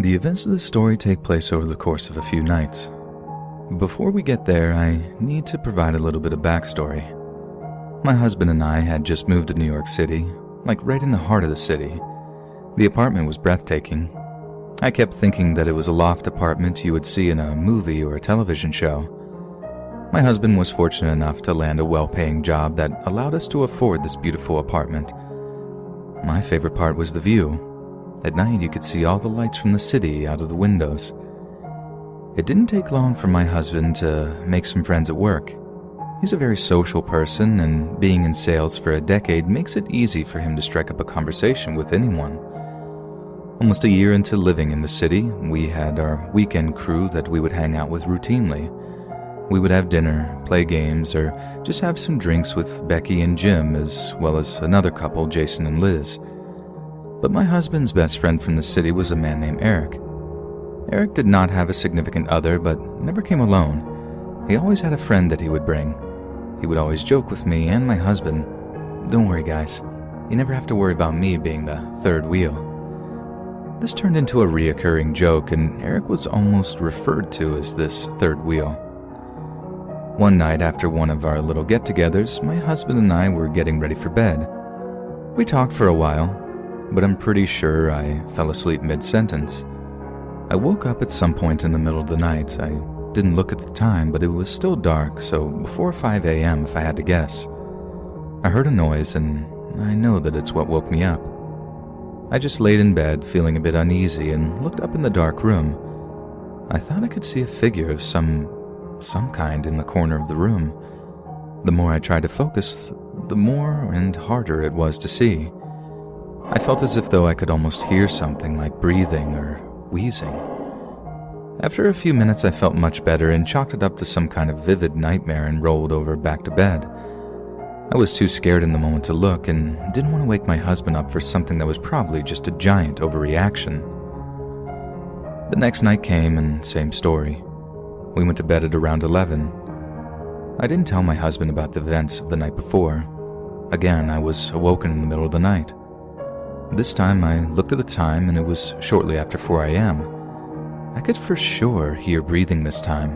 The events of the story take place over the course of a few nights. Before we get there, I need to provide a little bit of backstory. My husband and I had just moved to New York City, like right in the heart of the city. The apartment was breathtaking. I kept thinking that it was a loft apartment you would see in a movie or a television show. My husband was fortunate enough to land a well-paying job that allowed us to afford this beautiful apartment. My favorite part was the view. At night, you could see all the lights from the city out of the windows. It didn't take long for my husband to make some friends at work. He's a very social person, and being in sales for a decade makes it easy for him to strike up a conversation with anyone. Almost a year into living in the city, we had our weekend crew that we would hang out with routinely. We would have dinner, play games, or just have some drinks with Becky and Jim, as well as another couple, Jason and Liz. But my husband's best friend from the city was a man named Eric. Eric did not have a significant other, but never came alone. He always had a friend that he would bring. He would always joke with me and my husband, "Don't worry, guys. You never have to worry about me being the third wheel." This turned into a reoccurring joke, and Eric was almost referred to as this third wheel. One night after one of our little get-togethers, my husband and I were getting ready for bed. We talked for a while, but I'm pretty sure I fell asleep mid-sentence. I woke up at some point in the middle of the night. I didn't look at the time, but it was still dark, so before 5 a.m. if I had to guess. I heard a noise, and I know that it's what woke me up. I just laid in bed, feeling a bit uneasy, and looked up in the dark room. I thought I could see a figure of some kind in the corner of the room. The more I tried to focus, the more and harder it was to see. I felt as if though I could almost hear something like breathing or wheezing. After a few minutes, I felt much better and chalked it up to some kind of vivid nightmare and rolled over back to bed. I was too scared in the moment to look and didn't want to wake my husband up for something that was probably just a giant overreaction. The next night came and same story. We went to bed at around 11. I didn't tell my husband about the events of the night before. Again, I was awoken in the middle of the night. This time I looked at the time and it was shortly after 4 a.m. I could for sure hear breathing this time.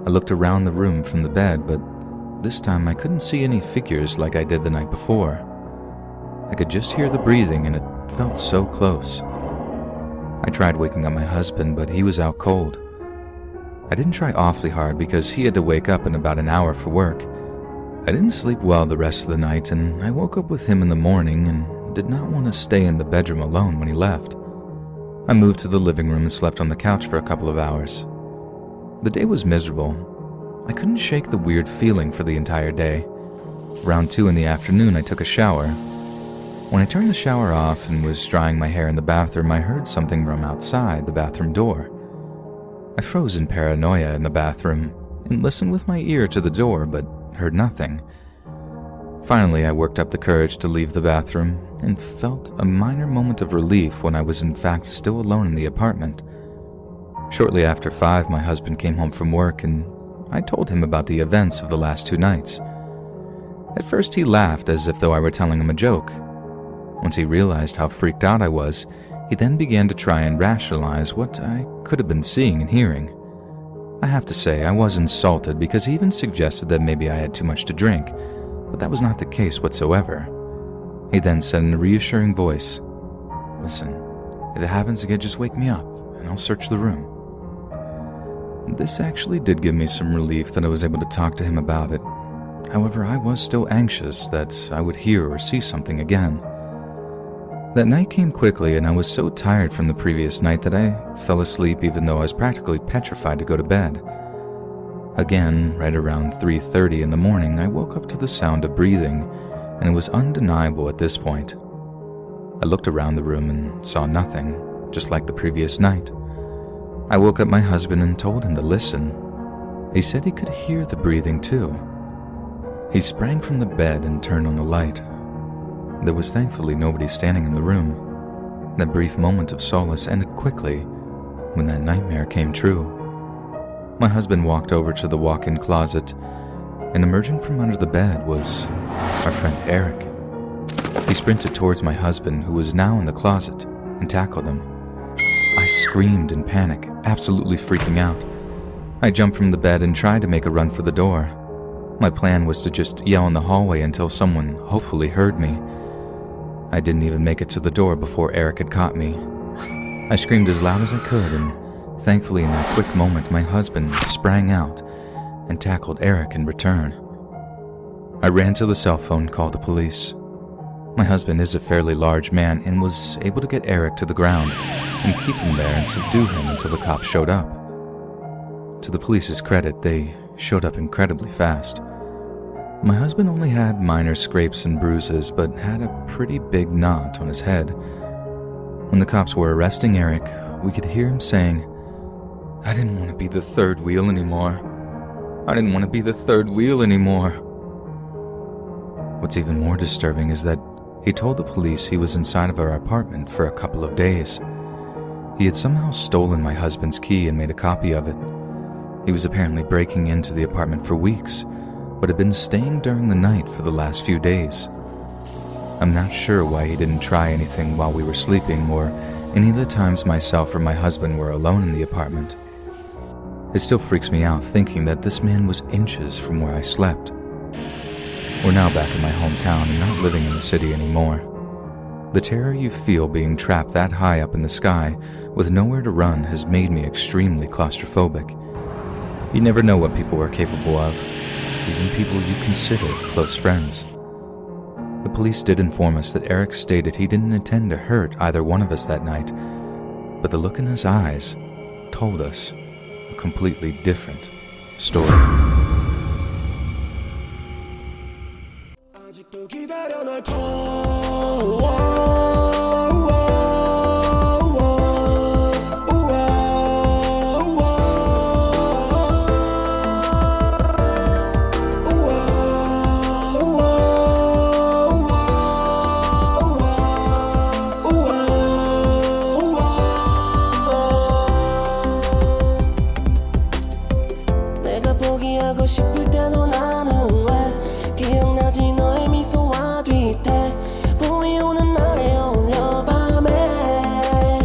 I looked around the room from the bed, but this time I couldn't see any figures like I did the night before. I could just hear the breathing and it felt so close. I tried waking up my husband, but he was out cold. I didn't try awfully hard because he had to wake up in about an hour for work. I didn't sleep well the rest of the night, and I woke up with him in the morning and did not want to stay in the bedroom alone when he left. I moved to the living room and slept on the couch for a couple of hours. The day was miserable. I couldn't shake the weird feeling for the entire day. Around 2 in the afternoon, I took a shower. When I turned the shower off and was drying my hair in the bathroom, I heard something from outside the bathroom door. I froze in paranoia in the bathroom and listened with my ear to the door, but heard nothing. Finally, I worked up the courage to leave the bathroom and felt a minor moment of relief when I was in fact still alone in the apartment. Shortly after 5, my husband came home from work and I told him about the events of the last 2 nights. At first he laughed as if though I were telling him a joke. Once he realized how freaked out I was, he then began to try and rationalize what I could have been seeing and hearing. I have to say, I was insulted because he even suggested that maybe I had too much to drink, but that was not the case whatsoever. He then said in a reassuring voice, "Listen, if it happens again, just wake me up, and I'll search the room." This actually did give me some relief that I was able to talk to him about it. However, I was still anxious that I would hear or see something again. That night came quickly, and I was so tired from the previous night that I fell asleep even though I was practically petrified to go to bed. Again, right around 3:30 in the morning, I woke up to the sound of breathing, and it was undeniable at this point. I looked around the room and saw nothing, just like the previous night. I woke up my husband and told him to listen. He said he could hear the breathing too. He sprang from the bed and turned on the light. There was thankfully nobody standing in the room. That brief moment of solace ended quickly when that nightmare came true. My husband walked over to the walk-in closet, and emerging from under the bed was our friend Eric. He sprinted towards my husband, who was now in the closet, and tackled him. I screamed in panic, absolutely freaking out. I jumped from the bed and tried to make a run for the door. My plan was to just yell in the hallway until someone hopefully heard me. I didn't even make it to the door before Eric had caught me. I screamed as loud as I could, and thankfully in that quick moment my husband sprang out and tackled Eric in return. I ran to the cell phone and called the police. My husband is a fairly large man and was able to get Eric to the ground and keep him there and subdue him until the cops showed up. To the police's credit, they showed up incredibly fast. My husband only had minor scrapes and bruises, but had a pretty big knot on his head. When the cops were arresting Eric, we could hear him saying, "I didn't want to be the third wheel anymore. I didn't want to be the third wheel anymore." What's even more disturbing is that he told the police he was inside of our apartment for a couple of days. He had somehow stolen my husband's key and made a copy of it. He was apparently breaking into the apartment for weeks, but had been staying during the night for the last few days. I'm not sure why he didn't try anything while we were sleeping or any of the times myself or my husband were alone in the apartment. It still freaks me out thinking that this man was inches from where I slept. We're now back in my hometown and not living in the city anymore. The terror you feel being trapped that high up in the sky with nowhere to run has made me extremely claustrophobic. You never know what people are capable of, even people you consider close friends. The police did inform us that Eric stated he didn't intend to hurt either one of us that night, but the look in his eyes told us a completely different story. 포기하고 싶을 때도 나는 왜 기억나지 너의 미소와 뒤태 봄이 오는 날에 어울려 밤에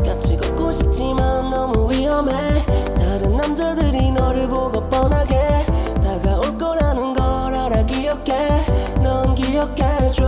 같이 걷고 싶지만 너무 위험해 다른 남자들이 너를 보고 뻔하게 다가올 거라는 걸 알아 기억해 넌 기억해줘